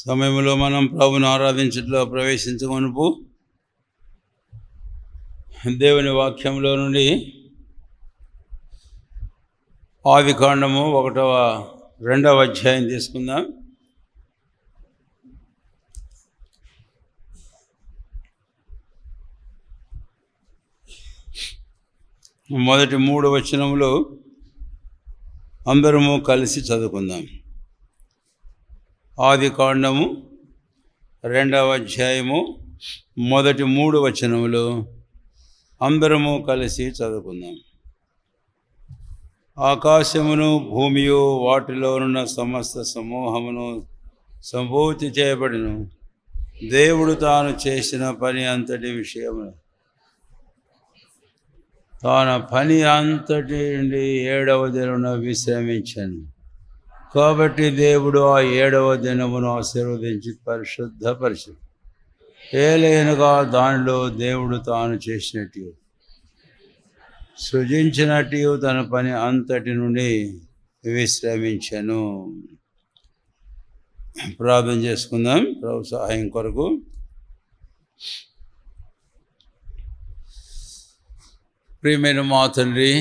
సమయంలో మనం ప్రభుని ఆరాధించట్లో ప్రవేశించకొనుపు దేవుని వాక్యంలో నుండి ఆదికాండము 2వ అధ్యాయం తీసుకుందాం. మొదటి 3 వచనములు అందరము కలిసి చదువుకుందాం. ఆదికాండము 2వ అధ్యాయము మొదటి 3 వచనములు అందరము కలిసి చదువుకుందాం. ఆకాశమును భూమియు వాటిలో ఉన్న సమస్త సమూహమును సంపూర్తి చేయబడిను. దేవుడు తాను చేసిన పని అంతటి విషయము తాను పని అంతటి నుండి 7వ దినమున విశ్రమించాను. కాబట్టి దేవుడు ఆ 7వ దినమును ఆశీర్వదించి పరిశుద్ధపరిచి ఏలైనగా దానిలో దేవుడు తాను చేసినట్టు సృజించినట్టు తన పని అంతటి నుండి విశ్రమించను. ప్రార్థన చేసుకుందాం ప్రభు సహాయం కొరకు. ప్రియమైన మా తండ్రి,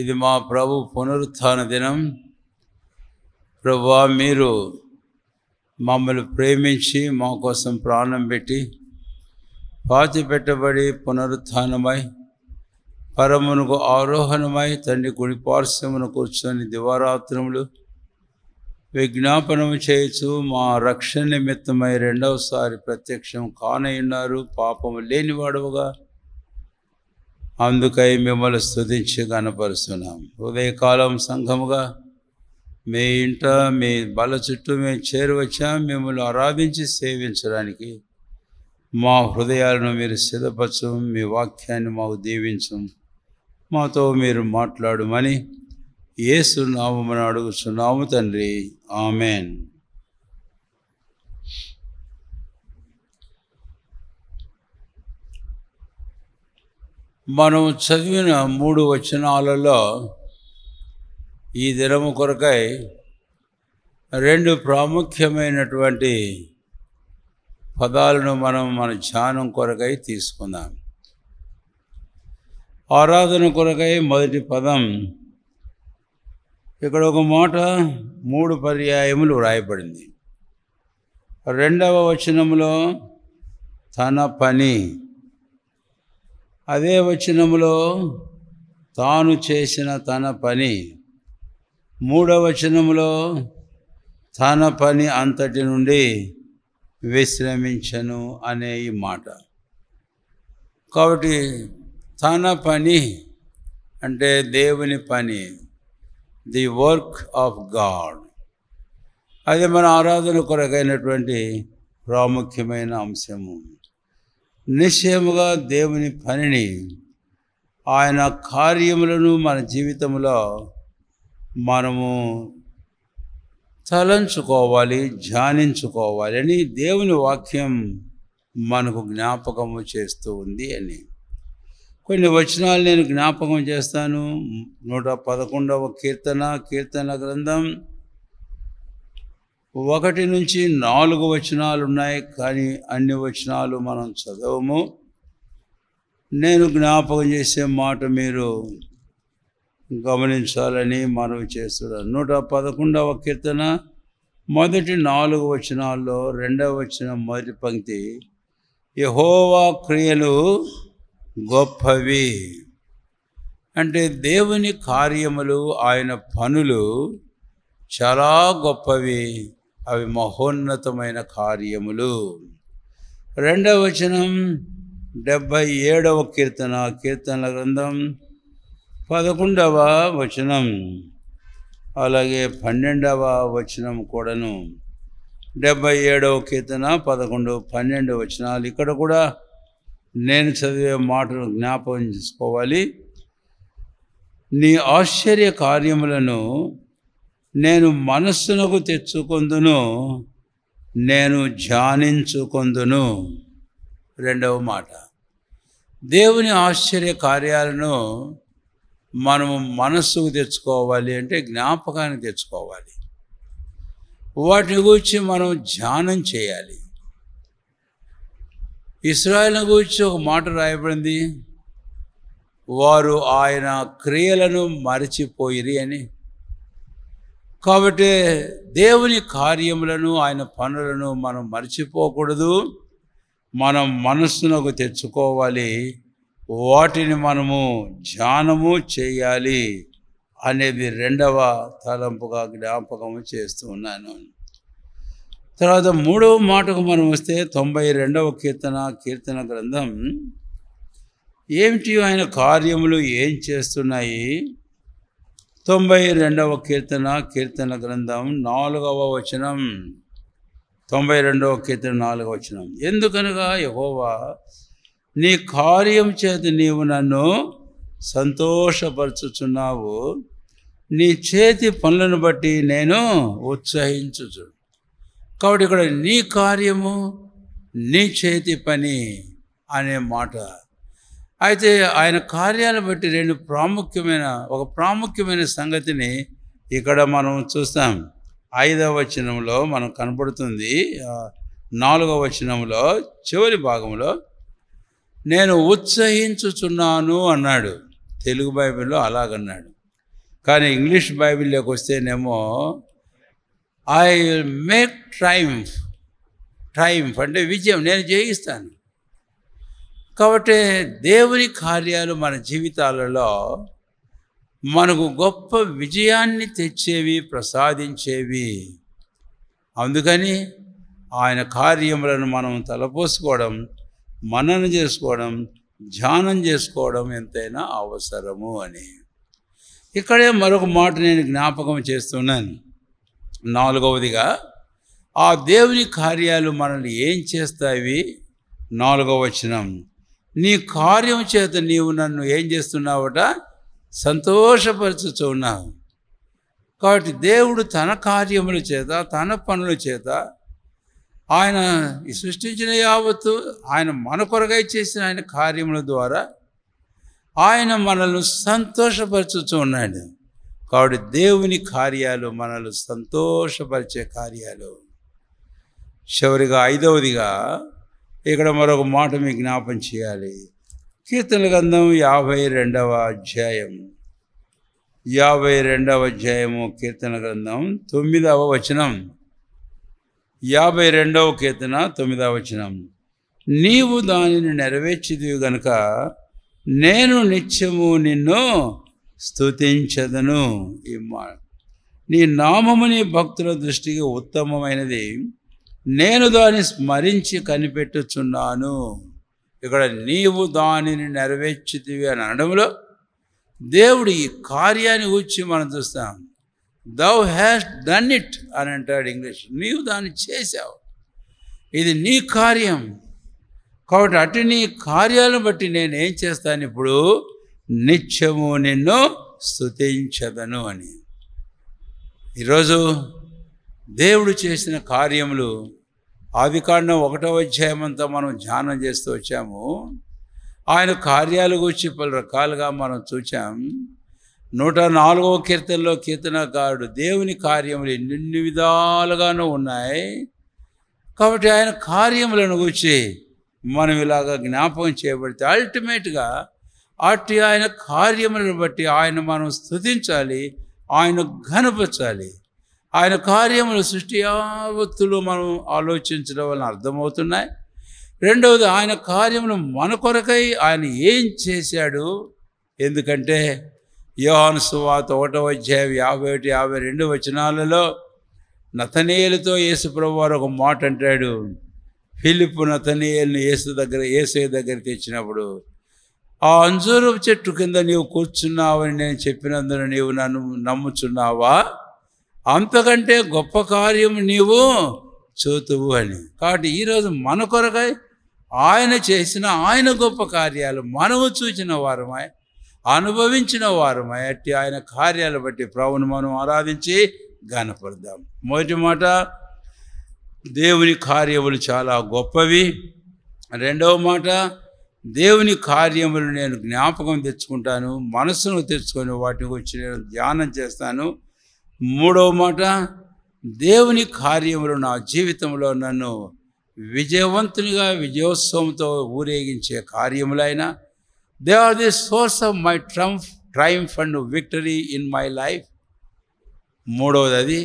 ఇది మా ప్రభు పునరుత్థాన దినం. ప్రభువా, మీరు మమ్మల్ని ప్రేమించి మా కోసం ప్రాణం పెట్టి పాతి పెట్టబడి పునరుత్థానమై పరమునకు ఆరోహణమై తండ్రి కుడి పార్శ్వమున కూర్చొని దివారాత్రములు విజ్ఞాపనము చేయొచ్చు మా రక్షణ నిమిత్తమై రెండవసారి ప్రత్యక్షం కానయున్నారు. పాపము లేనివాడుగా అందుకై మిమ్మల్ని స్తుతించి గణపరుస్తున్నాం. ఉదయకాలం సంఘముగా మీ ఇంట మీ బల చుట్టూ మేము చేరువచ్చాం. మిమ్మల్ని ఆరాధించి సేవించడానికి మా హృదయాలను మీరు సిద్ధపరచు. మీ వాక్యాన్ని మాకు దీవించు. మాతో మీరు మాట్లాడుమని యేసు నామమున అడుగుచున్నాము తండ్రి, ఆమెన్. మనం చదివిన 3 వచనాలలో ఈ దినము కొరకై 2 ప్రాముఖ్యమైనటువంటి పదాలను మన ధ్యానం కొరకై తీసుకుందాం. ఆరాధన కొరకై మొదటి పదం, ఇక్కడ ఒక మాట 3 పర్యాయములు వ్రాయబడింది. 2వ వచనములో తన పని, అదే వచనములో తాను చేసిన తన పని, 3వ వచనములో తన పని అంతటి నుండి విశ్రమించను అనే ఈ మాట. కాబట్టి తన పని అంటే దేవుని పని, ది వర్క్ ఆఫ్ గాడ్. అది మన ఆరాధన కొరకైనటువంటి ప్రాముఖ్యమైన అంశము. నిశ్చయముగా దేవుని పనిని, ఆయన కార్యములను మన జీవితంలో మనము తలంచుకోవాలి, ధ్యానించుకోవాలి అని దేవుని వాక్యం మనకు జ్ఞాపకము చేస్తూ ఉంది అని కొన్ని వచనాలు నేను జ్ఞాపకం చేస్తాను. 111వ కీర్తన గ్రంథం 1 నుంచి 4 వచనాలు ఉన్నాయి, కానీ అన్ని వచనాలు మనం చదవము. నేను జ్ఞాపకం చేసే మాట మీరు గమనించాలని మనవి చేస్తున్నాను. 111వ కీర్తన మొదటి 4 వచనాల్లో 2వ వచనం మొదటి పంక్తి, యెహోవా క్రియలు గొప్పవి. అంటే దేవుని కార్యములు, ఆయన పనులు చాలా గొప్పవి, అవి మహోన్నతమైన కార్యములు. 2వ వచనం 77వ కీర్తనల గ్రంథం 11వ వచనం, అలాగే 12వ వచనం కూడాను. 77వ కీర్తన 11, 12 వచనాలు. ఇక్కడ కూడా నేను చదివే మాటను జ్ఞాపకం చేసుకోవాలి. నీ ఆశ్చర్య కార్యములను నేను మనస్సునకు తెచ్చుకొందును, నేను ధ్యానించుకొందును. 2వ మాట, దేవుని ఆశ్చర్య కార్యాలను మనము మనస్సుకు తెచ్చుకోవాలి అంటే జ్ఞాపకాన్ని తెచ్చుకోవాలి. వాటిని గురించి మనం ధ్యానం చేయాలి. ఇశ్రాయేలును గురించి ఒక మాట రాయబడింది, వారు ఆయన క్రియలను మరచిపోయిరి అని. కాబట్టి దేవుని కార్యములను, ఆయన పనులను మనం మర్చిపోకూడదు. మనం మనస్సునకు తెచ్చుకోవాలి, వాటిని మనము ధ్యానము చేయాలి అనేది రెండవ తలంపుగా జ్ఞాపకము చేస్తూ ఉన్నాను. తర్వాత మూడవ మాటకు మనం వస్తే 92వ కీర్తన గ్రంథం ఏమిటి, ఆయన కార్యములు ఏం చేస్తున్నాయి? 92వ కీర్తన గ్రంథం 4వ వచనం. 92వ కీర్తన 4వ వచనం. ఎందుకనగా యెహోవా నీ కార్యం చేత నీవు నన్ను సంతోషపరచుచున్నావు, నీ చేతి పనులను బట్టి నేను ఉత్సహించుచు. కాబట్టి ఇక్కడ నీ కార్యము, నీ చేతి పని అనే మాట. అయితే ఆయన కార్యాలను బట్టి ఒక ప్రాముఖ్యమైన సంగతిని ఇక్కడ మనం చూస్తాం. 5వ వచనంలో మనకు కనపడుతుంది. 4వ వచనంలో చివరి భాగంలో నేను ఉత్సహించుచున్నాను అన్నాడు. తెలుగు బైబిల్లో అలాగన్నాడు. కానీ ఇంగ్లీష్ బైబిల్లోకి వస్తేనేమో ఐ విల్ మేక్ ట్రయంఫ్ అంటే విజయం, నేను జయిస్తాను. కాబట్టి దేవుని కార్యాలు మన జీవితాలలో మనకు గొప్ప విజయాన్ని తెచ్చేవి, ప్రసాదించేవి. అందుకని ఆయన కార్యములను మనం తలపోసుకోవడం, మననం చేసుకోవడం, ధ్యానం చేసుకోవడం ఎంతైనా అవసరము అని. ఇక్కడే మరొక మాట నేను జ్ఞాపకం చేస్తున్నాను. 4వదిగా ఆ దేవుని కార్యాలు మనల్ని ఏం చేస్తాయి? 4వ వచనం, నీ కార్యం చేత నీవు నన్ను ఏం చేస్తున్నావట? సంతోషపరచుచున్నావు. కాబట్టి దేవుడు తన కార్యముల చేత, తన పనుల చేత, ఆయన సృష్టించిన యావత్తు ఆయన మన కొరకై చేసిన ఆయన కార్యముల ద్వారా ఆయన మనల్ని సంతోషపరచుచూ ఉన్నాడు. కాబట్టి దేవుని కార్యాలు మనల్ని సంతోషపరిచే కార్యాలు. చివరిగా 5వదిగా ఇక్కడ మరొక మాట మీకు జ్ఞాపం చేయాలి. కీర్తనల గ్రంథం 52వ అధ్యాయం. 52వ అధ్యాయము కీర్తన గ్రంథం 9వ వచనం. 52వ కీర్తన 9వ వచనం. నీవు దానిని నెరవేర్చిదివి గనుక నేను నిత్యము నిన్ను స్తుతించదను. ఈ నీ నామము నీ భక్తుల దృష్టికి ఉత్తమమైనది, నేను దాన్ని స్మరించి కనిపెట్టుచున్నాను. ఇక్కడ నీవు దానిని నెరవేర్చితివి అని అనడంలో దేవుడు ఈ కార్యాన్ని గురించి మనం చూస్తాం. దౌ హ్యాస్ట్ డన్ ఇట్ అని అంటాడు ఇంగ్లీష్. నీవు దాన్ని చేశావు, ఇది నీ కార్యం. కాబట్టి అటు నీ కార్యాలను బట్టి నేనేం చేస్తాను? ఇప్పుడు నిత్యము నిన్ను స్తుతించదను అని. ఈరోజు దేవుడు చేసిన కార్యములు ఆదికాండం 1వ అధ్యాయం అంతా మనం ధ్యానం చేస్తూ వచ్చాము. ఆయన కార్యాల గురించి పలు రకాలుగా మనం చూచాం. 104వ కీర్తనలో కీర్తనకారుడు దేవుని కార్యములు ఎన్ని విధాలుగానూ ఉన్నాయి. కాబట్టి ఆయన కార్యములను గురించి మనం ఇలాగ జ్ఞాపకం చేయబడితే అల్టిమేట్గా అట్టి ఆయన కార్యములను బట్టి ఆయన మనం స్తుతించాలి, ఆయన ఘనపరచాలి. ఆయన కార్యములు సృష్టి యావత్తులు మనం ఆలోచించడం వలన అర్థమవుతున్నాయి. రెండవది, ఆయన కార్యములు మన కొరకై ఆయన ఏం చేశాడు. ఎందుకంటే యోహాను సువార్త 1వ అధ్యాయం 51, 52 వచనాలలో నతనయేలుతో యేసు ప్రభువారు ఒక మాట అంటాడు. ఫిలిప్పు నతనయేలుని యేసయ్య దగ్గర తెచ్చినప్పుడు, ఆ అంజూరపు చెట్టు కింద నీవు కూర్చున్నావని నేను చెప్పినందున నీవు నన్ను నమ్ముచున్నావా? అంతకంటే గొప్ప కార్యము నీవు చూతువు అని. కాబట్టి ఈరోజు మన కొరకై ఆయన చేసిన ఆయన గొప్ప కార్యాలు మనము చూచిన వారమై, అనుభవించిన వారమై, అట్టి ఆయన కార్యాలు బట్టి ప్రభువును మనం ఆరాధించి ఘనపడదాం. మొదటి మాట, దేవుని కార్యములు చాలా గొప్పవి. రెండవ మాట, దేవుని కార్యములు నేను జ్ఞాపకం తెచ్చుకుంటాను, మనసును తెచ్చుకొని వాటి గురించి నేను ధ్యానం చేస్తాను. మూడవ మాట, దేవుని కార్యములు నా జీవితంలో నన్ను విజయవంతునిగా విజయోత్సవంతో ఊరేగించే కార్యములైనా they are the source of my triumph and victory in my life. మూడవది అది.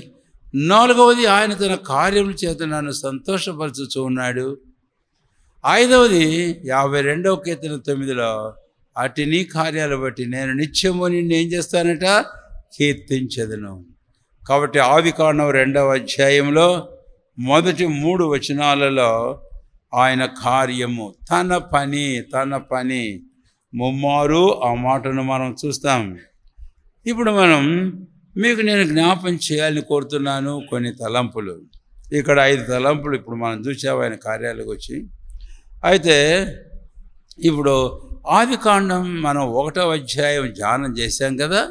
నాలుగవది, ఆయన తన కార్యముల చేత నన్ను సంతోషపరచుచూ ఉన్నాడు. ఐదవది 52వ కీర్తన 9లో, అటు నీ కార్యాలు బట్టి నేను నిత్యము నిన్ను ఏం చేస్తానట, కీర్తించెదను. కాబట్టి ఆదికాండం 2వ అధ్యాయంలో మొదటి 3 వచనాలలో ఆయన కార్యము, తన పని ముమ్మారు ఆ మాటను మనం చూస్తాం. ఇప్పుడు మీకు నేను జ్ఞాపం చేయాలని కోరుతున్నాను కొన్ని తలంపులు. ఇక్కడ 5 తలంపులు ఇప్పుడు మనం చూసాము ఆయన కార్యాలకు వచ్చి. అయితే ఇప్పుడు ఆదికాండం మనం 1వ అధ్యాయం ధ్యానం చేశాం కదా.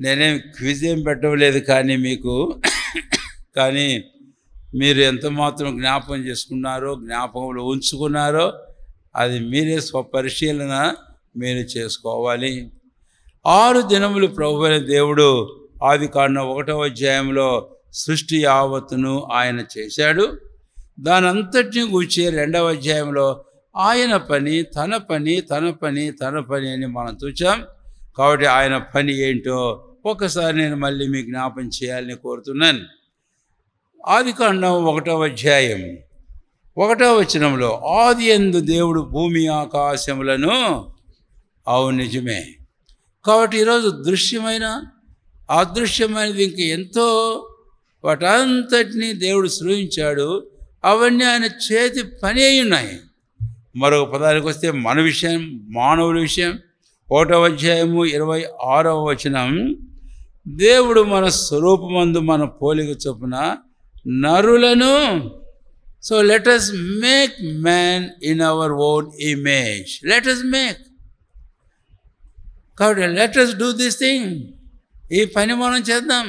నేనేం క్విజ్ ఏం పెట్టలేదు కానీ మీరు ఎంత మాత్రం జ్ఞాపకం చేసుకున్నారో, జ్ఞాపకంలో ఉంచుకున్నారో అది మీరే స్వపరిశీలన మీరు చేసుకోవాలి. 6 దినములు ప్రభువైన దేవుడు ఆదికాండం 1వ అధ్యాయంలో సృష్టి యావత్తును ఆయన చేశాడు. దాని అంతటిని గూర్చి 2వ అధ్యాయంలో ఆయన పని తన పని అని మనం చూచాం. కాబట్టి ఆయన పని ఏంటో ఒకసారి నేను మళ్ళీ మీకు జ్ఞాపం చేయాలని కోరుతున్నాను. ఆదికాండం 1వ అధ్యాయం 1వ వచనంలో, ఆది యందు దేవుడు భూమి ఆకాశములను, అవును నిజమే. కాబట్టి ఈరోజు దృశ్యమైన అదృశ్యమైనది ఇంక ఎంతో వాటంతటినీ దేవుడు సృజించాడు. అవన్నీ ఆయన చేతి పని అయి ఉన్నాయి. మరొక పదానికి వస్తే మన విషయం, మానవుల విషయం 1వ అధ్యాయము 26వ వచనం, దేవుడు మన స్వరూపమందు మన పోలిక చొప్పున నరులను, so let us make man in our own image. Let us make. కాబట్టి let us do this thing. ఈ పని మనం చేద్దాం.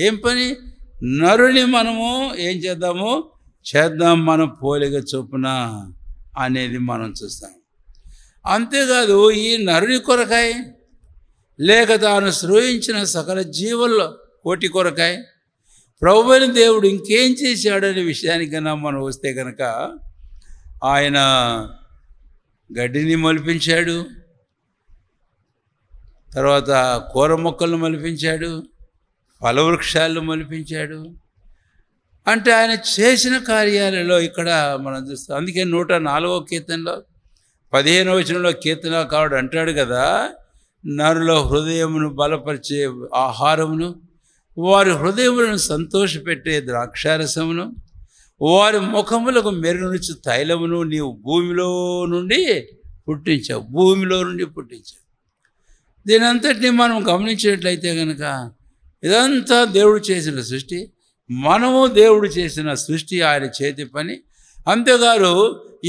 ఏం పని? నరుని మనము ఏం చేద్దాం మన పోలిక చొప్పున అనేది మనం చూస్తాం. అంతేకాదు ఈ నరుని కొరకాయ, లేక తాను సృజించిన సకల జీవుల్లో కోటి కొరకాయ ప్రభువైన దేవుడు ఇంకేం చేశాడనే విషయానికన్నా మనం వస్తే కనుక, ఆయన గడ్డిని మొలిపించాడు, తర్వాత కూర మొక్కలను మొలిపించాడు, ఫలవృక్షాలను మొలిపించాడు. అంటే ఆయన చేసిన కార్యాలలో ఇక్కడ మనం చూస్తాం. అందుకే 104వ కీర్తనలో 15వ వచనంలో కీర్తనకారుడు అంటాడు కదా, నరుల హృదయమును బలపరిచే ఆహారమును, వారి హృదయములను సంతోషపెట్టే ద్రాక్షారసమును, వారి ముఖములకు మెరుగునుచ్చు తైలమును నీవు భూమిలో నుండి పుట్టించావు. దీని అంతటినీ మనం గమనించినట్లయితే కనుక ఇదంతా దేవుడు చేసిన సృష్టి, మనము దేవుడు చేసిన సృష్టి, ఆయన చేతి పని. అంతేగాదు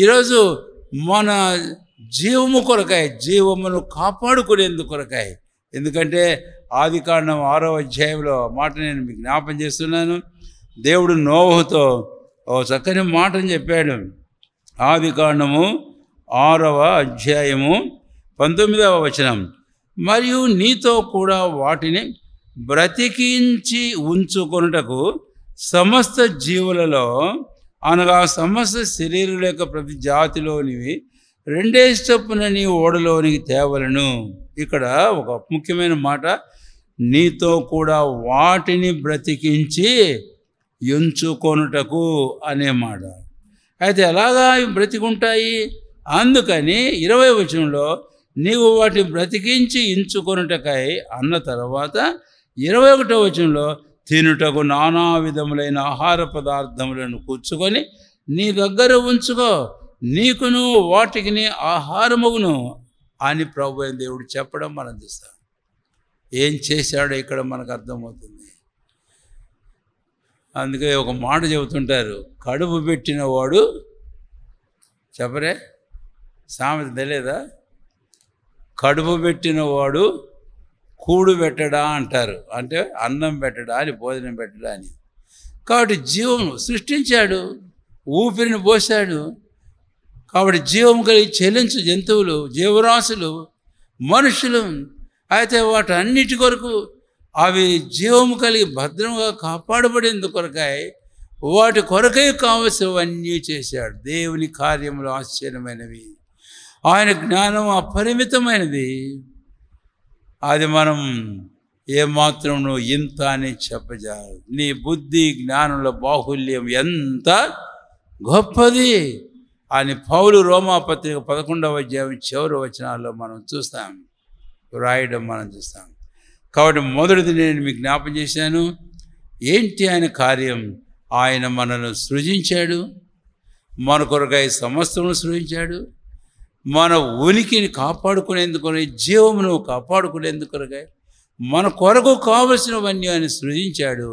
ఈరోజు మన జీవము కొరకాయ, జీవమును కాపాడుకునేందుకు కొరకాయ. ఎందుకంటే ఆదికాండం 6వ అధ్యాయంలో మాట నేను మీకు జ్ఞాపం చేస్తున్నాను. దేవుడు నోవహుతో ఓ చక్కని మాటను చెప్పాడు. ఆదికాండము 6వ అధ్యాయము 19వ వచనం, మరియు నీతో కూడా వాటిని బ్రతికించి ఉంచుకొనుటకు సమస్త జీవులలో, అనగా సమస్త శరీరుల యొక్క ప్రతి జాతిలోనివి 2 చొప్పున నీ ఓడలోనికి తేవలను. ఇక్కడ ఒక ముఖ్యమైన మాట, నీతో కూడా వాటిని బ్రతికించి ఉంచుకొనుటకు అనే మాట. అయితే ఎలాగా ఇవి బ్రతికుంటాయి? అందుకని 20వ వచనంలో నీవు వాటిని బ్రతికించి ఉంచుకొనుటకై అన్న తర్వాత 21వ వచనంలో, తినుటకు నానా విధములైన ఆహార పదార్థములను కూర్చుకొని నీ దగ్గర ఉంచుకో, నీకును వాటికి ఆహారముగును అని ప్రభువైన దేవుడు చెప్పడం మనం చూస్తాం. ఏం చేశాడో ఇక్కడ మనకు అర్థమవుతుంది. అందుకే ఒక మాట చెబుతుంటారు, కడుపు పెట్టినవాడు, చెప్పరే సామెత తెలియదా? కడుపు పెట్టినవాడు కూడు పెట్టడా అంటారు. అంటే అన్నం పెట్టడా అని, భోజనం పెట్టడా అని. కాబట్టి జీవం సృష్టించాడు, ఊపిరిని పోశాడు. కాబట్టి జీవం కలిగి చెలించు జంతువులు, జీవరాశులు, మనుషులు. అయితే వాటన్నిటి కొరకు అవి జీవము కలిగి భద్రంగా కాపాడబడేందు కొరకై వాటి కొరకై కావలసినవన్నీ చేశాడు. దేవుని కార్యములు ఆశ్చర్యమైనవి, ఆయన జ్ఞానం అపరిమితమైనది. అది మనం ఏమాత్రం నువ్వు ఇంత అని చెప్పజారు. నీ బుద్ధి జ్ఞానంలో బాహుల్యం ఎంత గొప్పది అని పౌలు రోమాపత్రిక 11వ అధ్యాయం చివరి వచనాల్లో మనం చూస్తాం, రాయడం మనం చూస్తాం. కాబట్టి మొదటిది నేను మీకు జ్ఞాపం చేశాను. ఏంటి ఆయన కార్యం? ఆయన మనను సృజించాడు, మన కొరకై సమస్తమును సృజించాడు, మన ఉనికిని కాపాడుకునేందుకు, జీవమును కాపాడుకునేందుకు మన కొరకు కావలసినవన్నీ ఆయన సృజించాడు.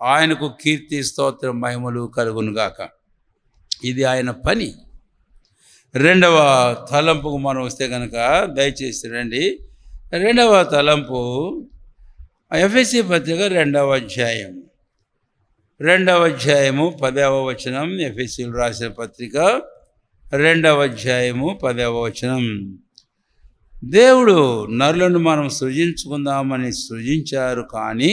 ఆయనకు కీర్తి స్తోత్రం మహిమలు కలుగునుగాక. ఇది ఆయన పని. రెండవ తలంపుకు మనం వస్తే కనుక దయచేసి రండి. రెండవ తలంపు ఎఫెసీ పత్రిక 2వ అధ్యాయం 10వ వచనం. ఎఫెసీలు రాసిన పత్రిక 2వ అధ్యాయము 10వ వచనం. దేవుడు నరులను మనం సృజించుకుందామని సృజించారు, కానీ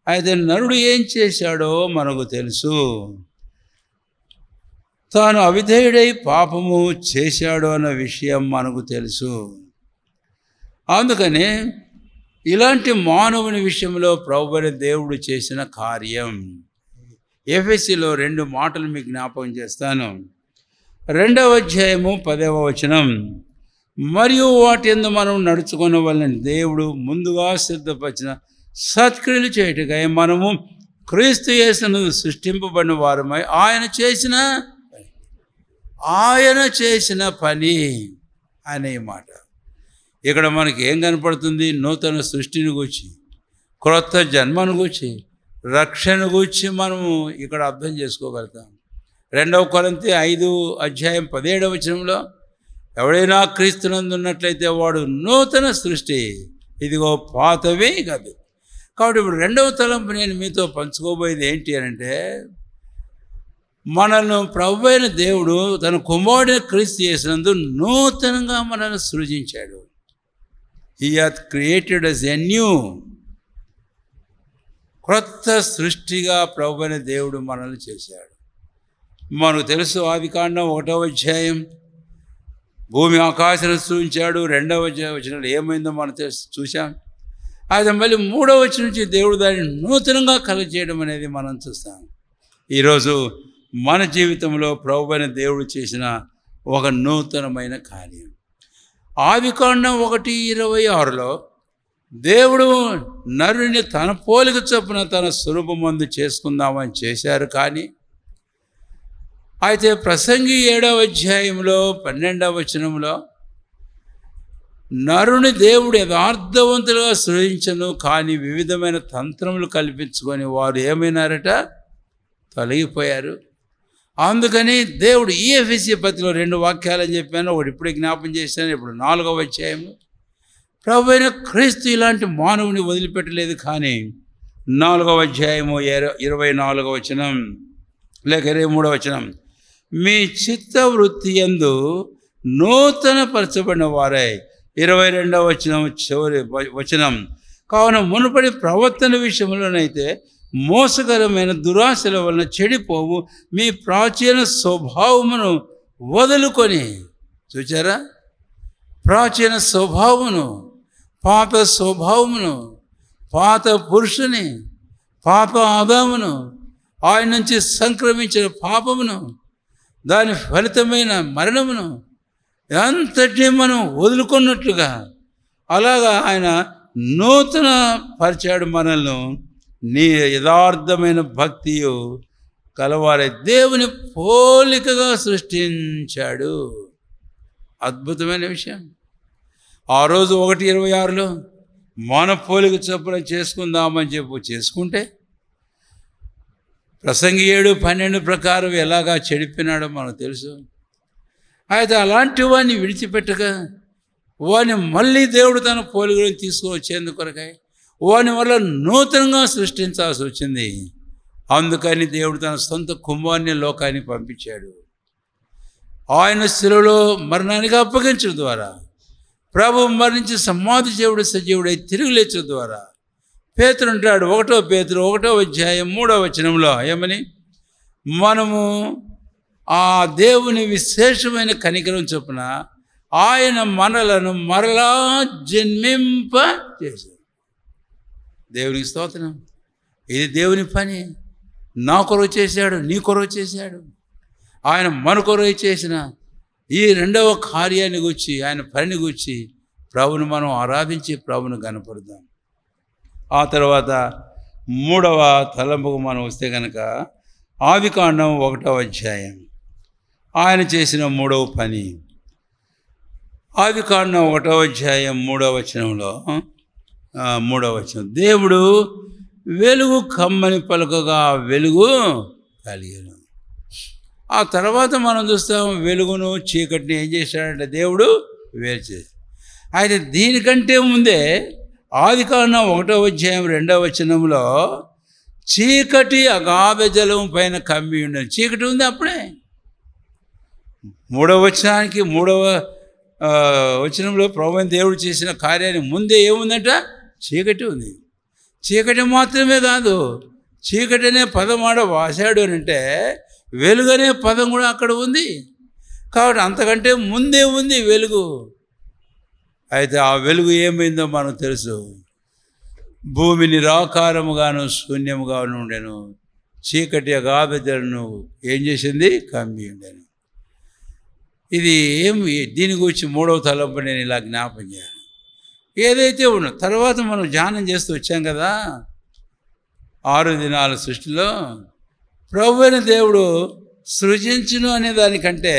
అయితే నరుడు ఏం చేశాడో మనకు తెలుసు. తాను అవిధేయుడై పాపము చేశాడు అన్న విషయం మనకు తెలుసు. అందుకని ఇలాంటి మానవుని విషయంలో ప్రభువైన దేవుడు చేసిన కార్యం, ఎఫెసీలో 2 మాటలు మీకు జ్ఞాపకం చేస్తాను. 2వ అధ్యాయము 10వ వచనం. మరియు వాటి యందు మనం నడుచుకున్న వలన దేవుడు ముందుగా సిద్ధపరిచిన సత్క్రియలు చేయుటకై మనము క్రీస్తు యేసునందు సృష్టింపబడిన వారమై ఆయన చేసిన పని అనే మాట. ఇక్కడ మనకి ఏం కనపడుతుంది? నూతన సృష్టిని గూర్చి, క్రొత్త జన్మను గూర్చి, రక్షణ గూర్చి మనము ఇక్కడ అర్థం చేసుకోగలుగుతాం. 2 కొరింథీ 5 అధ్యాయం 17వ వచనంలో ఎవడైనా క్రీస్తునందు ఉన్నట్లయితే వాడు నూతన సృష్టి, ఇదిగో పాతవే కాదు. కాబట్టి ఇప్పుడు 2వ తలంపు నేను మీతో పంచుకోబోయేది ఏంటి అని అంటే, మనల్ని ప్రభువైన దేవుడు తన కుమారుడైన క్రీస్తు యేసునందు నూతనంగా మనల్ని సృజించాడు. He hath created us a new, క్రొత్త సృష్టిగా ప్రభువైన దేవుడు మనల్ని చేశాడు. మనకు తెలుసు, ఆదికాండం 1వ అధ్యాయం భూమి ఆకాశాన్ని సృజించాడు. 2వ వచనంలో ఏమైందో మనం చూసాం. అయితే మళ్ళీ 3వ వచనం నుంచి దేవుడు దాన్ని నూతనంగా కలగజేయడం అనేది మనం చూస్తాం. ఈరోజు మన జీవితంలో ప్రభువైన దేవుడు చేసిన ఒక నూతనమైన కార్యం. ఆదికాండం 1:26లో దేవుడు నరుని తన పోలిక చొప్పున తన స్వరూపమందు చేసుకుందామని చేశారు. కానీ అయితే ప్రసంగి 7వ అధ్యాయంలో 12వ వచనంలో నరుని దేవుడు యథార్థవంతులుగా సృజించను, కానీ వివిధమైన తంత్రములు కల్పించుకొని వారు ఏమైనారట? తొలగిపోయారు. అందుకని దేవుడు ఈ ఎఫెసీ పత్రికలో 2 వాక్యాలని చెప్పాను, ఒకటి ఇప్పుడే జ్ఞాపం చేశాను. ఇప్పుడు 4వ అధ్యాయము ప్రభువైన క్రీస్తు ఇలాంటి మానవుని వదిలిపెట్టలేదు. కానీ 4వ అధ్యాయము 24వ వచనం లేక 23వ వచనం, మీ చిత్త వృత్తి యందు నూతన పరచబడిన వారై, 22వ వచనం చివరి వచనం, కావున మునుపటి ప్రవర్తన విషయంలోనైతే మోసకరమైన దురాశల వలన చెడిపోవు మీ ప్రాచీన స్వభావమును వదులుకొని. చూచారా? ప్రాచీన స్వభావమును, పాత స్వభావమును, పాత పురుషుని, పాత ఆదామును, ఆయన నుంచి సంక్రమించిన పాపమును, దాని ఫలితమైన మరణమును అంతటినీ మనం వదులుకున్నట్లుగా అలాగా ఆయన నూతన పరిచాడు మనల్ని. నీ యథార్థమైన భక్తియు కలవారే దేవుని పోలికగా సృష్టించాడు. అద్భుతమైన విషయం. ఆ రోజు 1:26లో మన పోలిక చొప్పున చేసుకుందామని చేసుకుంటే ప్రసంగి 7:12 ప్రకారం ఎలాగా చెడిపినాడో మనకు తెలుసు. అయితే అలాంటి వాడిని విడిచిపెట్టగా వాడిని మళ్ళీ దేవుడు తన పోలికలను తీసుకువచ్చేందుకు కొరకై వాని వల్ల నూతనంగా సృష్టించాల్సి వచ్చింది. అందుకని దేవుడు తన సొంత కుమారుని లోకానికి పంపించాడు. ఆయన శిలువలో మరణానికి అప్పగించడం ద్వారా, ప్రభు మరణించి సమాధి దేవుడు సజీవుడై తిరిగి లేచడం ద్వారా పేతురు అంటాడు 1 పేతురు 1వ అధ్యాయం 3వ వచనంలో ఏమని, మనము ఆ దేవుని విశేషమైన కనికరం చొప్పున ఆయన మనలను మరలా జన్మింప చేశాడు. దేవునికి స్తోత్రం. ఇది దేవుని పని. నా కొరకు చేశాడు, నీ కొరకు చేశాడు. ఆయన మన కొరకు చేసిన ఈ 2వ కార్యాన్ని గురించి, ఆయన పనిని గురించి ప్రభుని మనం ఆరాధించి ప్రభుని కనపడదాం. ఆ తర్వాత 3వ తలంపుకు మనం వస్తే కనుక ఆదికాండం 1వ అధ్యాయం, ఆయన చేసిన 3వ పని. ఆదికాండం 1వ అధ్యాయం 3వ వచనంలో 3వ వచనం, దేవుడు వెలుగు కమ్మని పలుకగా వెలుగు కలిగెను. ఆ తర్వాత మనం చూస్తాం వెలుగును చీకటిని ఏం చేశాడంటే దేవుడు వేరు చేశాడు. అయితే దీనికంటే ముందే ఆదికాండం 1వ అధ్యాయం 2వ వచనంలో చీకటి అగాధ జలం పైన కమ్మి ఉండదు. చీకటి ఉంది అప్పుడే. 3వ వచనానికి 3వ వచనంలో ప్రభువైన దేవుడు చేసిన కార్యానికి ముందే ఏముందంట? చీకటి ఉంది. చీకటి మాత్రమే కాదు, చీకటి అనే పదం ఆడ వాసాడు అని అంటే వెలుగు అనే పదం కూడా అక్కడ ఉంది. కాబట్టి అంతకంటే ముందే ఉంది వెలుగు. అయితే ఆ వెలుగు ఏమైందో మనకు తెలుసు. భూమి నిరాకారముగాను శూన్యముగాను ఉండెను, చీకటి అగాధ జలను ఏం చేసింది? కమ్మి ఉండెను. ఇది దీని గురించి 3వ తలంపు నేను ఇలా జ్ఞాపం చేయాలి. ఏదైతే ఉన్నో తర్వాత మనం ధ్యానం చేస్తూ వచ్చాం కదా, 6 దినాల సృష్టిలో ప్రభువైన దేవుడు సృజించును అనే దానికంటే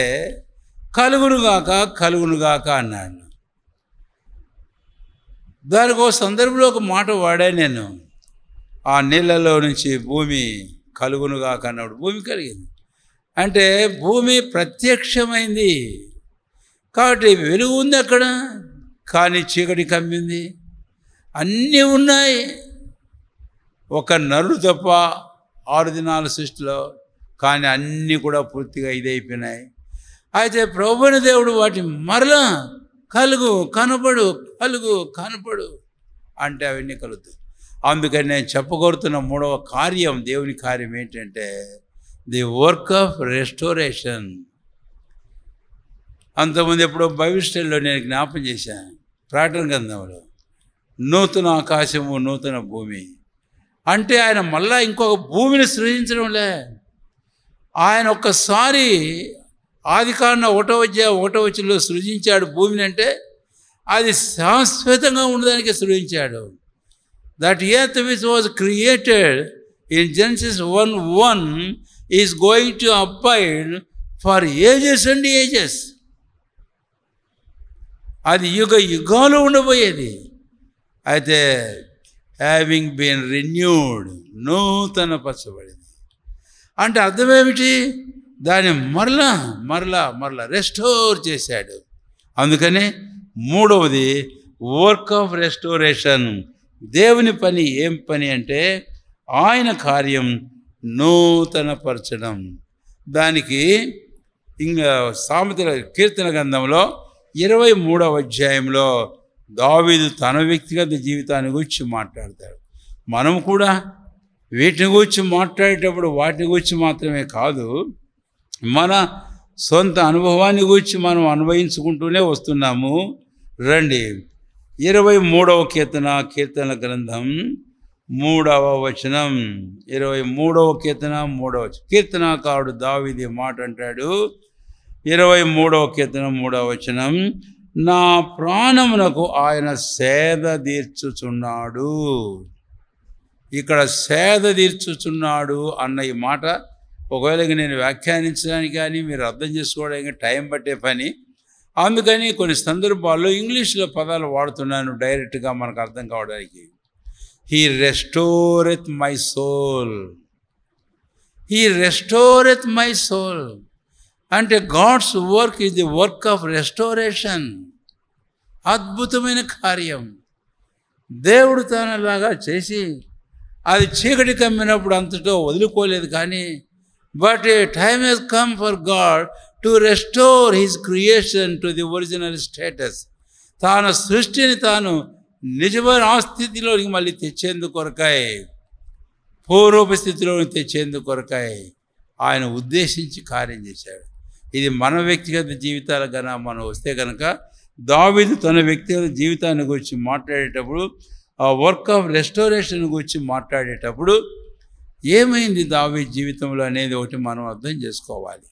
కలుగునుగాక కలుగునుగాక అన్నాడు. దానికి ఒక సందర్భంలో ఒక మాట వాడాను నేను. ఆ నీళ్ళలో నుంచి భూమి కలుగునుగాక అన్నాడు. భూమి కలిగింది అంటే భూమి ప్రత్యక్షమైంది. కాబట్టి వెలుగు ఉంది అక్కడ, కానీ చీకటి కమ్మింది. అన్నీ ఉన్నాయి, ఒక నరుడు తప్ప 6 దినాల సృష్టిలో. కానీ అన్నీ కూడా పూర్తిగా ఇదైపోయినాయి. అయితే ప్రభువైన దేవుడు వాటి మరలా కలుగు కనపడు కలుగు కనపడు అంటే అవన్నీ కలుగుతాయి. అందుకని నేను చెప్పగోరుతున్న 3వ కార్యం, దేవుని కార్యం ఏంటంటే ది వర్క్ ఆఫ్ రెస్టోరేషన్. అంతకుముందు ఎప్పుడో బైబిల్ స్టైల్లో నేను జ్ఞాపం చేశాను. ప్రకటన గ్రంథంలో నూతన ఆకాశము నూతన భూమి అంటే ఆయన మళ్ళా ఇంకొక భూమిని సృజించడంలే. ఆయన ఒక్కసారి ఆదికాండం 1వ అధ్యాయం 1వ వచనంలో సృజించాడు భూమిని. అంటే అది శాశ్వతంగా ఉండడానికి సృజించాడు. That earth which was created in Genesis 1:1 is going to abide for ages and ages. అది యుగ యుగాలు ఉండబోయేది. అయితే హ్యావింగ్ బీన్ రెన్యూడ్, నూతన పరచబడింది అంటే అర్థమేమిటి? దాన్ని మరలా మరలా మరలా రెస్టోర్ చేశాడు. అందుకని 3వది వర్క్ ఆఫ్ రెస్టోరేషన్. దేవుని పని ఏం పని అంటే ఆయన కార్యం నూతనపరచడం. దానికి ఇంకా సామెతల కీర్తన గ్రంథంలో 23వ అధ్యాయంలో దావీదు తన వ్యక్తిగత జీవితాన్ని గురించి మాట్లాడతాడు. మనం కూడా వీటిని గురించి మాట్లాడేటప్పుడు వాటిని గురించి మాత్రమే కాదు, మన సొంత అనుభవాన్ని గురించి మనం అనుభవించుకుంటూనే వస్తున్నాము. రండి 23వ కీర్తనల గ్రంథం 3వ వచనం. 23వ కీర్తన 3వ వచనం. కీర్తనాకారుడు దావీదు మాట అంటాడు. 23వ కీర్తన 3వ వచనం, నా ప్రాణమునకు ఆయన సేద తీర్చుచున్నాడు. ఇక్కడ సేద తీర్చుచున్నాడు అన్న ఈ మాట ఒకవేళ నేను వ్యాఖ్యానించడానికి కానీ మీరు అర్థం చేసుకోవడానికి టైం పట్టే పని. అందుకని కొన్ని సందర్భాల్లో ఇంగ్లీష్లో పదాలు వాడుతున్నాను డైరెక్ట్గా మనకు అర్థం కావడానికి. He restoreth my soul, he restoreth my soul అంటే God's work is the work of restoration. అద్భుతమైన కార్యం. దేవుడు తనలాగా చేసి అది చీకటి కమ్మినప్పుడు అంతటో వదులుకోలేదు. కానీ but a time has come for God to restore his creation to the original status. తాను సృష్టిని తాను నిజమైన ఆ స్థితిలోనికి మళ్ళీ తెచ్చేందుకు కొరకాయ, పూర్వపు స్థితిలోనికి తెచ్చేందుకు కొరకాయ ఆయన ఉద్దేశించి కార్యం చేశాడు. ఇది మన వ్యక్తిగత జీవితాల కన్నా మనం వస్తే కనుక దావీదు తన వ్యక్తిగత జీవితాన్ని గురించి మాట్లాడేటప్పుడు, ఆ వర్క్ ఆఫ్ రెస్టోరేషన్ గురించి మాట్లాడేటప్పుడు ఏమైంది దావీదు జీవితంలో అనేది ఒకటి మనం అర్థం చేసుకోవాలి.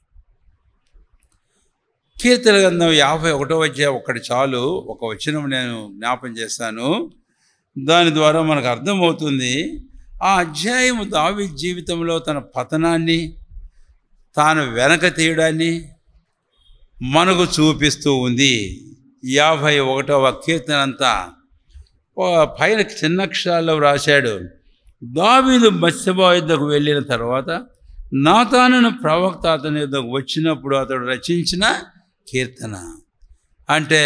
కీర్తన గ్రంథం 51వ అధ్యాయం ఒక్కటి చాలు, ఒక వచనం నేను జ్ఞాపం చేస్తాను. దాని ద్వారా మనకు అర్థమవుతుంది ఆ అధ్యాయము దావీదు జీవితంలో తన పతనాన్ని, తాను వెనక తీయడాన్ని మనకు చూపిస్తూ ఉంది. 51వ కీర్తన అంతా పైన చిన్న అక్షరాల్లో రాశాడు. దావీదు బత్షెబా యుద్ధకు వెళ్ళిన తర్వాత నాతానును ప్రవక్త అతని యుద్ధకు వచ్చినప్పుడు అతడు రచించిన కీర్తన. అంటే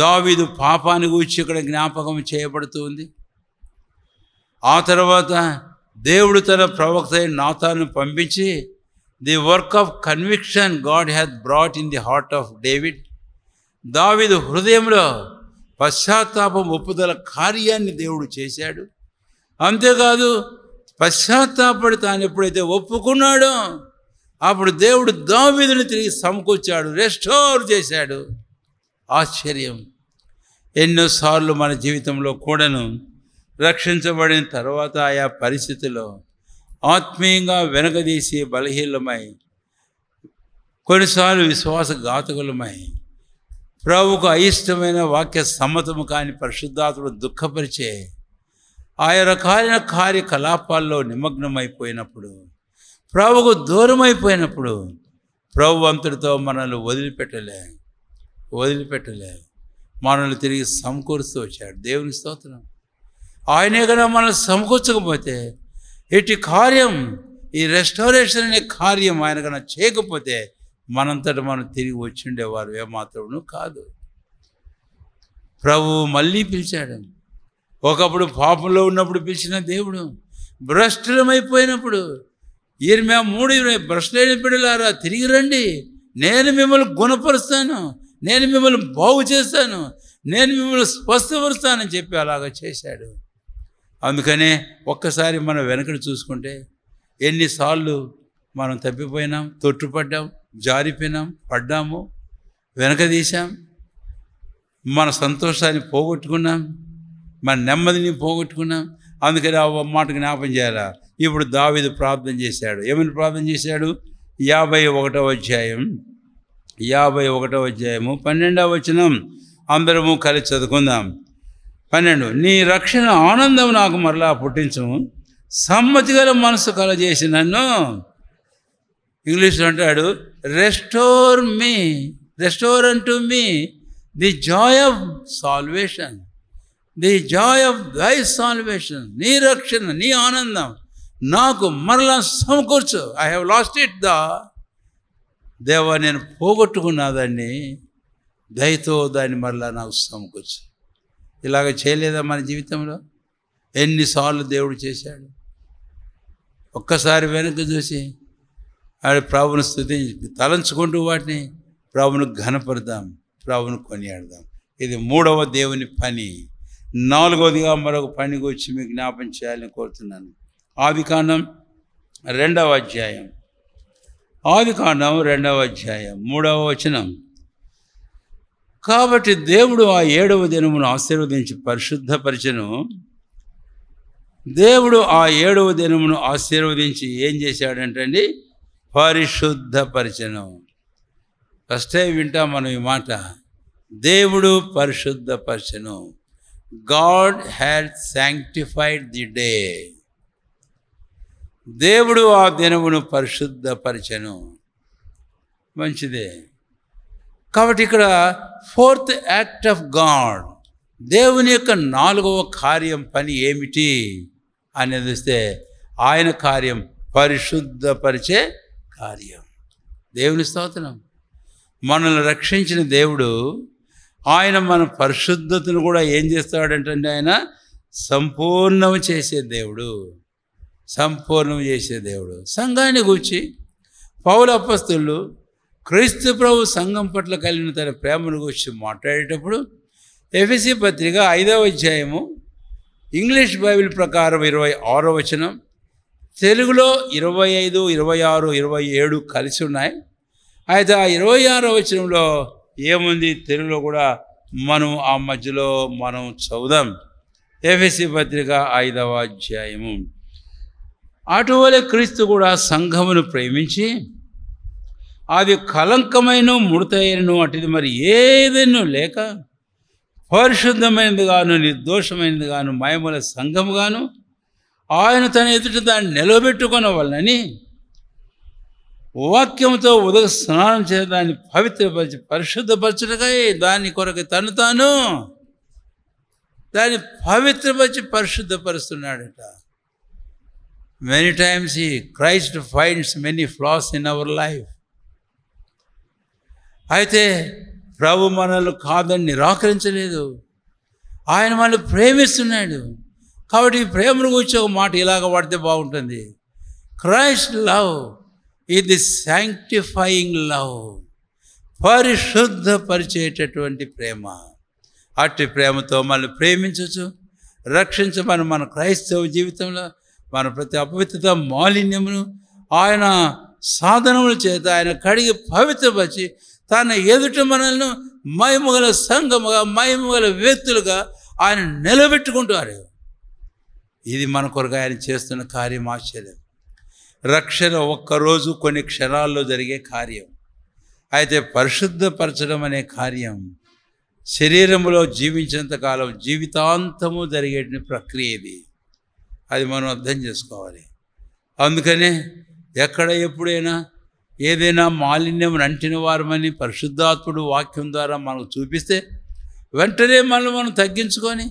దావీదు పాపాన్ని గురించి ఇక్కడ జ్ఞాపకం చేయబడుతుంది. ఆ తర్వాత దేవుడు తన ప్రవక్త అయిన నాతానును పంపించి the work of conviction God has brought in the heart of David. దావీదు హృదయంలో పశ్చాత్తాపం ఒప్పుదల కార్యాన్ని దేవుడు చేశాడు. అంతేకాదు పశ్చాత్తాపడి తాను ఎప్పుడైతే ఒప్పుకున్నాడో అప్పుడు దేవుడు దావీదుని తిరిగి సమకూర్చాడు, రెస్టోర్ చేశాడు. ఆశ్చర్యం. ఎన్నోసార్లు మన జీవితంలో కూడాను రక్షించబడిన తర్వాత ఆయా పరిస్థితుల్లో ఆత్మీయంగా వెనకదీసి బలహీనమై, కొన్నిసార్లు విశ్వాసఘాతకులమై, ప్రభువుకు అయిష్టమైన వాక్య సమ్మతము కాని పరిశుద్ధాత్ముడు దుఃఖపరిచే ఆయా రకాలైన కార్యకలాపాల్లో నిమగ్నమైపోయినప్పుడు, ప్రభువుకు దూరమైపోయినప్పుడు ప్రభు అంతటితో మనల్ని వదిలిపెట్టలే మనల్ని తిరిగి సమకూరుస్తూ వచ్చాడు. దేవుని స్తోత్రం. ఆయనే కదా మనల్ని సమకూర్చకపోతే ఇటు కార్యం, ఈ రెస్టారేషన్ అనే కార్యం ఆయన కన్నా చేయకపోతే మనంతట మనం తిరిగి వచ్చిండేవారు ఏమాత్రమును కాదు. ప్రభు మళ్ళీ పిలిచాడు. ఒకప్పుడు పాపంలో ఉన్నప్పుడు పిలిచిన దేవుడు, భ్రష్టులమైపోయినప్పుడు ఇర్మియా 3 భ్రష్టులైన బిడ్డలారా తిరిగి రండి, నేను మిమ్మల్ని గుణపరుస్తాను, నేను మిమ్మల్ని బాగు చేస్తాను, నేను మిమ్మల్ని స్వస్థపరుస్తానని చెప్పి అలాగ చేశాడు. అందుకనే ఒక్కసారి మనం వెనకటి చూసుకుంటే ఎన్నిసార్లు మనం తప్పిపోయినాం, తొట్టుపడ్డాం, జారిపోయినాం, పడ్డాము, వెనకదీశాం, మన సంతోషాన్ని పోగొట్టుకున్నాం, మన నెమ్మదిని పోగొట్టుకున్నాం. అందుకని ఆ మాట జ్ఞాపం చేయాలా. ఇప్పుడు దావీదు ప్రార్థన చేశాడు. ఏమని ప్రార్థన చేశాడు? 51వ అధ్యాయం 12వ వచనం అందరము కలిసి చదువుకుందాం. 12. నీ రక్షణ ఆనందం నాకు మరలా పుట్టించము, సమ్మతి గల మనసు కలజేసి నన్ను. ఇంగ్లీష్లో అంటాడు, restore unto me the Joy of salvation, the Joy of దై సాల్వేషన్. నీ రక్షణ, నీ ఆనందం నాకు మరలా సమకూర్చు. ఐ హ్యావ్ లాస్ట్ ఇట్ దేవా, నేను పోగొట్టుకున్నదాన్ని దయతో దాన్ని మరలా నాకు సమకూర్చు. ఇలాగ చేయలేదా మన జీవితంలో? ఎన్నిసార్లు దేవుడు చేశాడు. ఒక్కసారి వెనక్కి చూసి ఆడ ప్రభువును తలంచుకుంటూ వాటిని ప్రభువును ఘనపడదాం, ప్రభువును కొనియాడదాం. ఇది 3వ దేవుని పని. 4వదిగా మరొక పని గురించి మీకు జ్ఞాపం చేయాలని కోరుతున్నాను. ఆదికాండం 2వ అధ్యాయం 3వ వచనం. కాబట్టి దేవుడు ఆ 7వ దినమును ఆశీర్వదించి పరిశుద్ధపరిచెను. దేవుడు ఆ 7వ దినమును ఆశీర్వదించి ఏం చేశాడంటండి? పరిశుద్ధపరిచెను. ఫస్ట్ టైం వింటాం మనం ఈ మాట. దేవుడు పరిశుద్ధపరిచెను. God had sanctified the day. దేవుడు ఆ దినమును పరిశుద్ధపరిచెను. మంచిదే. కాబట్టి ఇక్కడ 4th యాక్ట్ ఆఫ్ గాడ్, దేవుని యొక్క 4వ కార్యం, పని ఏమిటి అనేది వస్తే ఆయన కార్యం పరిశుద్ధపరిచే కార్యం. దేవుని స్తోత్రం. మనల్ని రక్షించిన దేవుడు ఆయన మన పరిశుద్ధతను కూడా ఏం చేస్తాడంటే ఆయన సంపూర్ణం చేసే దేవుడు. సంఘాన్ని గూర్చి పౌలు అపొస్తలులు క్రీస్తు ప్రభు సంఘం పట్ల కలిగిన తన ప్రేమను గురించి మాట్లాడేటప్పుడు ఎఫెసీ పత్రిక 5వ అధ్యాయము ఇంగ్లీష్ బైబిల్ ప్రకారం 26వ వచనం, తెలుగులో 25, 26, 27 కలిసి ఉన్నాయి. అయితే ఆ 26వ వచనంలో ఏముంది తెలుగులో కూడా మనం ఆ మధ్యలో మనం చదువుదాం. ఎఫెసీ పత్రిక 5వ అధ్యాయము. అటువలే క్రీస్తు కూడా సంఘమును ప్రేమించి అది కలంకమైన ముడతైనను అటుది మరి ఏదైనా లేక పరిశుద్ధమైనది గాను నిర్దోషమైనది గాను మహిమల సంఘము గాను ఆయన తన ఎదుట దాన్ని నిలబెట్టుకున్న వలనని వాక్యంతో ఉదక స్నానం చేసి దాన్ని పవిత్రపరిచి పరిశుద్ధపరచుటకై దాని కొరకు తను తాను దాన్ని పవిత్రపరిచి పరిశుద్ధపరుస్తున్నాడట. Many times Christ finds many flaws in our life. అయితే ప్రభు మనల్ని కాదని నిరాకరించలేదు, ఆయన మనల్ని ప్రేమిస్తున్నాడు. కాబట్టి ఈ ప్రేమను గురించి ఒక మాట ఇలాగ వాడితే బాగుంటుంది. క్రైస్ట్ లవ్ ఇది శాంక్టిఫైయింగ్ లవ్, పరిశుద్ధపరిచేటటువంటి ప్రేమ. అట్టి ప్రేమతో మనల్ని ప్రేమించవచ్చు, రక్షించమని మన క్రైస్తవ జీవితంలో మన ప్రతి అపవిత్రత మాలిన్యమును ఆయన సాధనముల చేత ఆయన కడిగి పవిత్రపరిచి తన ఎదుట మనల్ని మహిమగల సంఘముగా మహిమగల వ్యక్తులుగా ఆయన నిలబెట్టుకుంటారు. ఇది మన కొరకు ఆయన చేస్తున్న కార్యం ఆశ్చర్యం. రక్షణ ఒక్కరోజు కొన్ని క్షణాల్లో జరిగే కార్యం. అయితే పరిశుద్ధపరచడం అనే కార్యం శరీరంలో జీవించేంతకాలం జీవితాంతము జరిగే ప్రక్రియ ఇది. అది మనం అర్థం చేసుకోవాలి. అందుకనే ఎక్కడ ఎప్పుడైనా ఏదైనా మాలిన్యం అంటిన వారమని పరిశుద్ధాత్ముడు వాక్యం ద్వారా మనకు చూపిస్తే వెంటనే మనం తగ్గించుకొని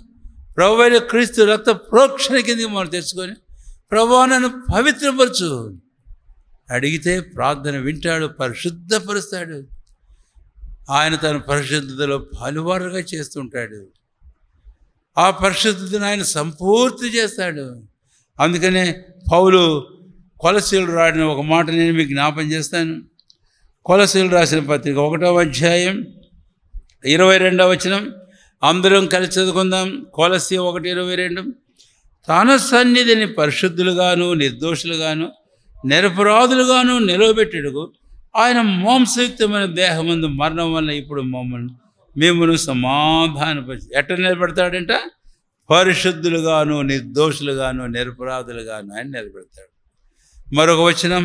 ప్రభువైన క్రీస్తు రక్త ప్రోక్షణ కిందకి మనం తెచ్చుకొని ప్రభువా నన్ను పవిత్రపరచు అడిగితే ప్రార్థన వింటాడు, పరిశుద్ధపరుస్తాడు. ఆయన తన పరిశుద్ధతలో పాలువారుగా చేస్తుంటాడు. ఆ పరిశుద్ధతను ఆయన సంపూర్తి చేస్తాడు. అందుకనే పౌలు కొలసీలు రాడిన ఒక మాట నేను మీకు జ్ఞాపం చేస్తాను. కొలసీలు రాసిన పత్రిక 1వ అధ్యాయం 22వ వచనం అందరం కలిసి చదువుకుందాం. కొలసీ 1:22. తన సన్నిధిని పరిశుద్ధులుగాను నిర్దోషులుగాను నిరపరాధులుగాను నిలవబెట్టుటకు ఆయన మాంసయుక్తమైన దేహమందు మరణం వల్ల ఇప్పుడు మిమ్మల్ని సమాధానపరిచి ఎట్లా నిలబెడతాడంట? పరిశుద్ధులుగాను నిర్దోషులుగాను నిరపరాధులుగాను ఆయన నిలబెడతాడు. మరొక వచనం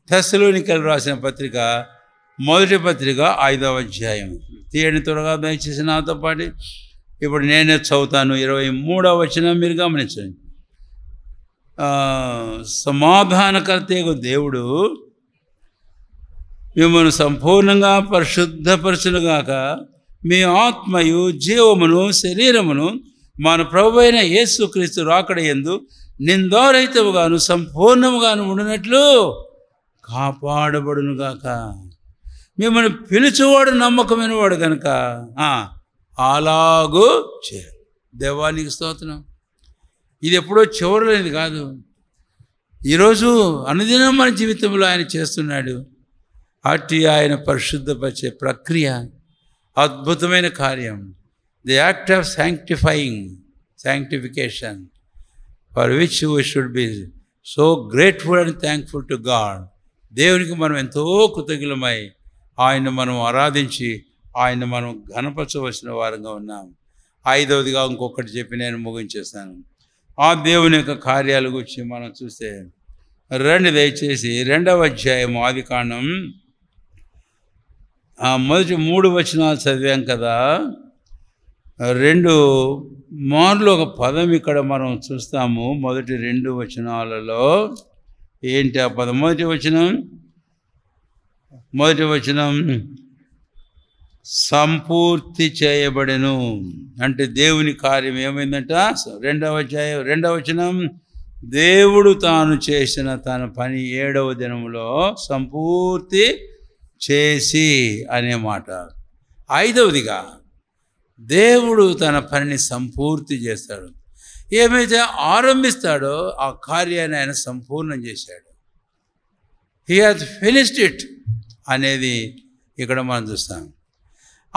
తెస్సలోనికీయులకు రాసిన పత్రిక 1వ పత్రిక 5వ అధ్యాయం. తీయని త్వరగా దయచేసి నాతో పాటు ఇప్పుడు నేనే చదువుతాను. 23వ వచనం మీరు గమనించండి. సమాధానకర్తయగు దేవుడు మిమ్మల్ని సంపూర్ణంగా పరిశుద్ధపరచునుగాక, మీ ఆత్మయు జీవమును శరీరమును మన ప్రభువైన యేసుక్రీస్తు రాకడ యందు నిందారహితముగాను సంపూర్ణముగాను ఉండినట్లు కాపాడబడునుగాక. మిమ్మల్ని పిలుచువాడు నమ్మకమైన వాడు కనుక అలాగూ చే. దేవానికి స్తోత్రం. ఇది ఎప్పుడో చివరలేనిది కాదు, ఈరోజు అనుదినం మన జీవితంలో ఆయన చేస్తున్నాడు. అట్టి ఆయన పరిశుద్ధపరిచే ప్రక్రియ అద్భుతమైన కార్యం. The act of sanctification for which we should be so grateful and thankful to God. దేవునికి మనం ఎంతో కృతజ్ఞులమై ఆయన మనం ఆరాధించి ఆయన మనం ఘనపరచవలసిన వారంగా ఉన్నాం. 5వదిగా ఇంకొకటి చెప్పి నేను ముగించేస్తాను. ఆ దేవుని యొక్క కార్యాల గురించి మనం చూస్తే రండి దయచేసి 2వ అధ్యాయం ఆదికాండం మొదటి 3 వచనాలు చదివాం కదా. 2 మార్లు ఒక పదం ఇక్కడ మనం చూస్తాము. మొదటి 2 వచనాలలో ఏంటి ఆ పదం? మొదటి వచనం సంపూర్తి చేయబడెను అంటే దేవుని కార్యం ఏమైందంట? 2వ వచనం దేవుడు తాను చేసిన తన పని 7వ దినములో సంపూర్తి చేసి అనే మాట. 5వదిగా దేవుడు తన పనిని సంపూర్తి చేస్తాడు. ఏమైతే ఆరంభిస్తాడో ఆ కార్యాన్ని ఆయన సంపూర్ణం చేశాడు. హీ హాజ్ ఫినిష్డ్ ఇట్ అనేది ఇక్కడ మనం చూస్తాం.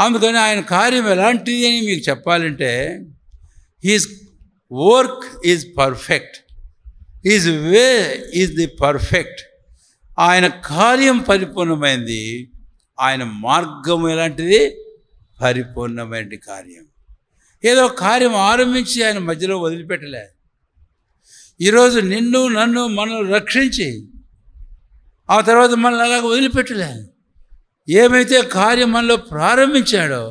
అందుకని ఆయన కార్యం ఎలాంటిది అని మీకు చెప్పాలంటే, he's work is perfect, is way is the perfect. ఆయన కార్యం పరిపూర్ణమైంది, ఆయన మార్గం ఎలాంటిది? పరిపూర్ణమైన కార్యం. ఏదో కార్యం ఆరంభించి ఆయన మధ్యలో వదిలిపెట్టలే. ఈరోజు నిన్ను నన్ను మనం రక్షించి ఆ తర్వాత మనల్ని అలాగ వదిలిపెట్టలే. ఏమైతే కార్యం మనలో ప్రారంభించాడో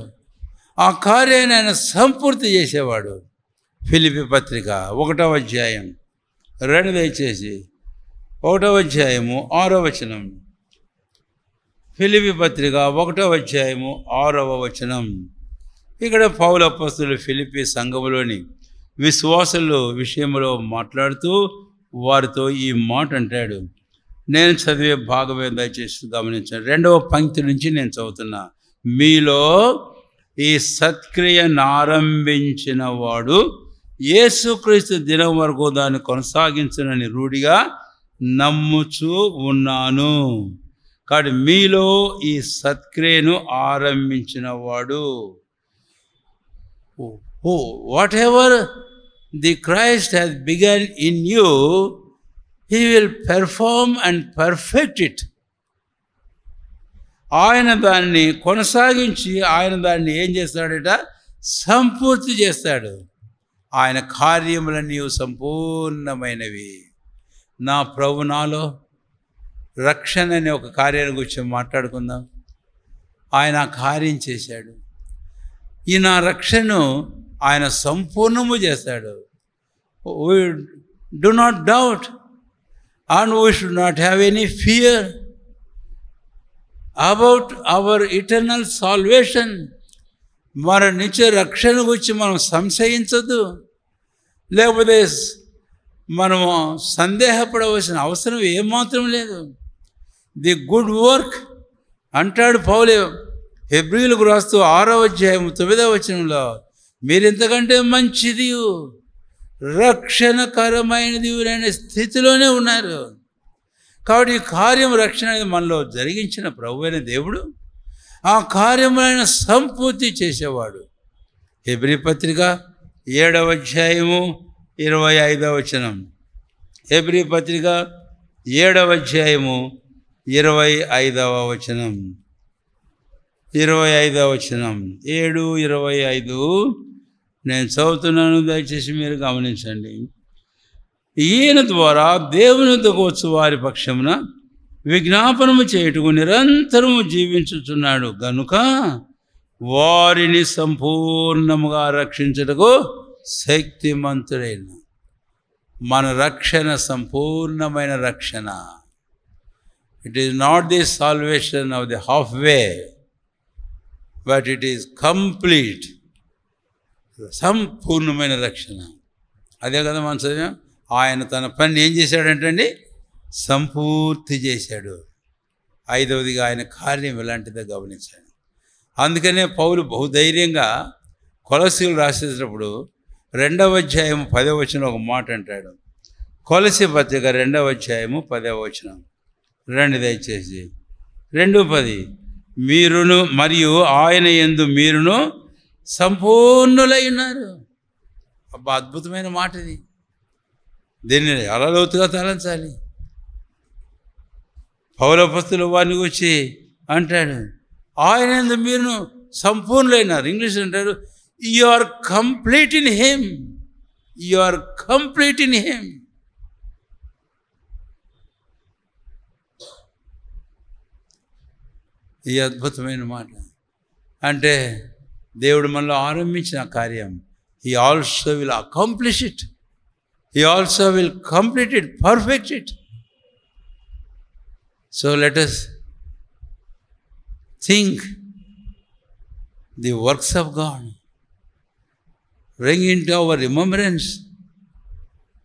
ఆ కార్యాన్ని ఆయన సంపూర్తి చేసేవాడు. ఫిలిప్పీ పత్రిక 1వ అధ్యాయం 2 దయచేసి 1వ అధ్యాయము 6వ వచనం. ఫిలిప్పీ పత్రిక 1వ అధ్యాయము 6వ వచనం. ఇక్కడ పౌలు అపోస్తలుడు ఫిలిప్పీ సంఘములోని విశ్వాసుల విషయంలో మాట్లాడుతూ వారితో ఈ మాట అంటాడు. నేను చదివే భాగమే దయచేసి గమనించండి. 2వ పంక్తి నుంచి నేను చదువుతున్నా. మీలో ఈ సత్క్రియను ఆరంభించిన వాడు యేసుక్రీస్తు దినం వరకు దాన్ని కొనసాగించనని రూఢిగా నమ్ముచూ ఉన్నాను. కాబట్టి మీలో ఈ సత్క్రియను ఆరంభించిన వాడు, what ever the Christ has began in you, he will perform and perfect it. ఆయన దాన్ని కొనసాగించి ఆయన దాన్ని ఏం చేస్తాడట? సంపూర్తి చేస్తాడు. ఆయన కార్యములన్నీ సంపూర్ణమైనవి. నా ప్రభు నాలో రక్షణ అనే ఒక కార్యాన్ని గురించి మాట్లాడుకుందాం. ఆయన కార్యం చేశాడు. ఈ నా రక్షణను ఆయన సంపూర్ణము చేస్తాడు. We do not doubt and we should not have any fear about our eternal salvation. మన నిత్య రక్షణ గురించి మనం సంశయించద్దు, లేకపోతే మనము సందేహపడవలసిన అవసరం ఏమాత్రం లేదు. ది గుడ్ వర్క్ అంటాడు పౌలు హెబ్రీయులకు రాస్తూ 6వ అధ్యాయం 9వ వచనంలో, మీరింతకంటే మంచిది రక్షణకరమైనది అనే స్థితిలోనే ఉన్నారు. కాబట్టి ఈ కార్యం రక్షణ అనేది మనలో జరిగించిన ప్రభు అయిన దేవుడు ఆ కార్యములైన సంపూర్తి చేసేవాడు. హెబ్రీ పత్రిక 7వ అధ్యాయము 25వ వచనం. హెబ్రీ పత్రిక 7వ అధ్యాయము 25వ వచనం. 25వ వచనం 7:25 నేను చదువుతున్నాను, దయచేసి మీరు గమనించండి. ఈయన ద్వారా దేవుని వద్దకు వచ్చు వారి పక్షమున విజ్ఞాపనము చేయుటకు నిరంతరము జీవించుచున్నాడు గనుక వారిని సంపూర్ణముగా రక్షించుటకు శక్తిమంతుడైన. మన రక్షణ సంపూర్ణమైన రక్షణ. It is not the salvation of the half way, but it is complete, సంపూర్ణమైన రక్షణ. అదే కదా మనం చదివాం. ఆయన తన పని ఏం చేశాడంటండి? సంపూర్తి చేశాడు. 5వదిగా ఆయన కార్యం ఎలాంటిదో గమనించాడు. అందుకనే పౌలు బహుధైర్యంగా కొలసీలు రాసేటప్పుడు 2వ అధ్యాయం 10వ వచనం ఒక మాట అంటాడు. కొలసీ పత్రిక 2వ అధ్యాయము 10వ వచనం. రండి దయచేసి 2:10. మీరును మరియు ఆయన యందు మీరును సంపూర్ణులై ఉన్నారు. అబ్బా, అద్భుతమైన మాట ఇది. దీన్ని ఎలా లోతుగా తలంచాలి. పౌలు అపోస్తలుడు వారిని గురించి అంటాడు, ఆయన యందు మీరును సంపూర్ణులైనారు. ఇంగ్లీష్ అంటారు, you are complete in him, you are complete in him. ఈ అద్భుతమైన మాట అంటే దేవుడు మనలో ఆరంభించిన కార్యం, he also will accomplish it, he also will complete it, perfect it. So let us think the works of God, bring into our remembrance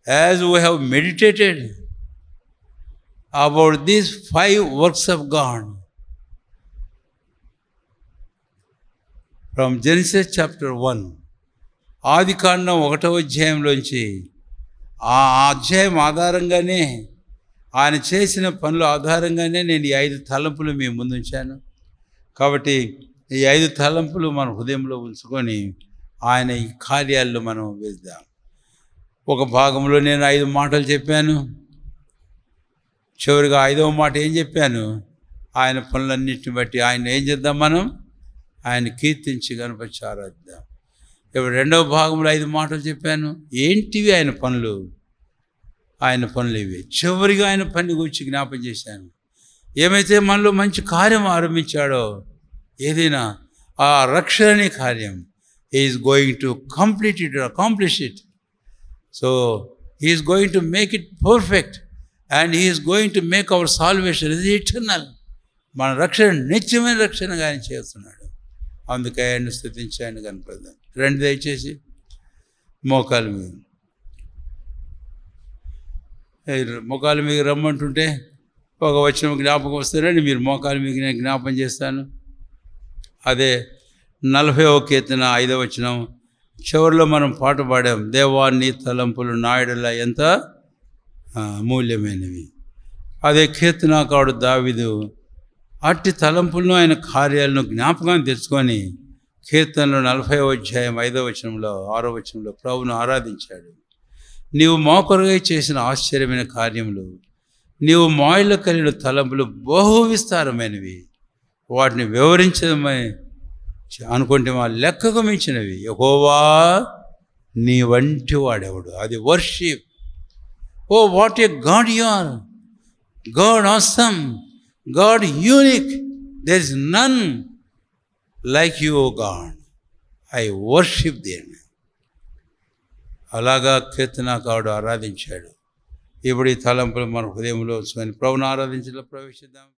as we have meditated about these 5 works of God. From Genesis chapter 1, ఆదికాండం 1వ అధ్యాయంలోంచి ఆ అధ్యాయం ఆధారంగానే ఆయన చేసిన పనుల ఆధారంగానే నేను ఈ 5 తలంపులు మీ ముందుంచాను. కాబట్టి ఈ 5 తలంపులు మన హృదయంలో ఉంచుకొని ఆయన ఈ కార్యాల్లో మనం వేద్దాం. ఒక భాగంలో నేను 5 మాటలు చెప్పాను. చివరిగా 5వ మాట ఏం చెప్పాను? ఆయన పనులన్నిటిని బట్టి ఆయన ఏం చేద్దాం? మనం ఆయన కీర్తించి గణపతి ఆరాధిద్దాం. ఇప్పుడు 2వ భాగంలో 5 మాటలు చెప్పాను. ఏంటివి ఆయన పనులు? ఆయన పనులు ఇవి. చివరిగా ఆయన పని గురించి జ్ఞాపం చేశాను. ఏమైతే మనలో మంచి కార్యం ఆరంభించాడో, ఏదైనా ఆ రక్షణ అనే కార్యం, is going to complete it, accomplish it. So is going to make it perfect and is going to make our salvation ఇది ఇటర్నల్. మన రక్షణ నిత్యమైన రక్షణగా ఆయన చేస్తున్నాడు. అందుకే ఆయన్ని స్తుతించి ఆయన కనపడదాం. రండి దయచేసి మోకాలు మీద రమ్మంటుంటే ఒక వచనం జ్ఞాపకం వస్తారని మీరు మోకాలు మీకు నేను జ్ఞాపం చేస్తాను. అదే 40వ కీర్తన 5వ వచనం చివరిలో మనం పాట పాడాం. దేవా నీ తలంపులు నాయుడులా ఎంత అమూల్యమైనవి. అదే కీర్తనాకారుడు దావీదు అట్టి తలంపులను ఆయన కార్యాలను జ్ఞాపకం తెచ్చుకొని కీర్తనలో 40వ అధ్యాయం 5వ వచనంలో 6వ వచనంలో ప్రభువును ఆరాధించాడు. నీవు మోకరుగా చేసిన ఆశ్చర్యమైన కార్యములు, నీవు మాయలో కలిగిన తలంపులు బహు విస్తారమైనవి. వాటిని వివరించడమని అనుకుంటే మా లెక్కకు మించినవి. యెహోవా నీ వంటి వాడెవడు? అది worship. Oh what a God you are, God awesome, God unique. There is none like you oh God. I worship there. అలాగా కీర్తనాకారుడు ఆరాధించాడు. ఇప్పుడు ఈ తలంపులు మన హృదయంలో ఉంచుకొని ప్రభువును ఆరాధించడంలో ప్రవేశిద్దాం.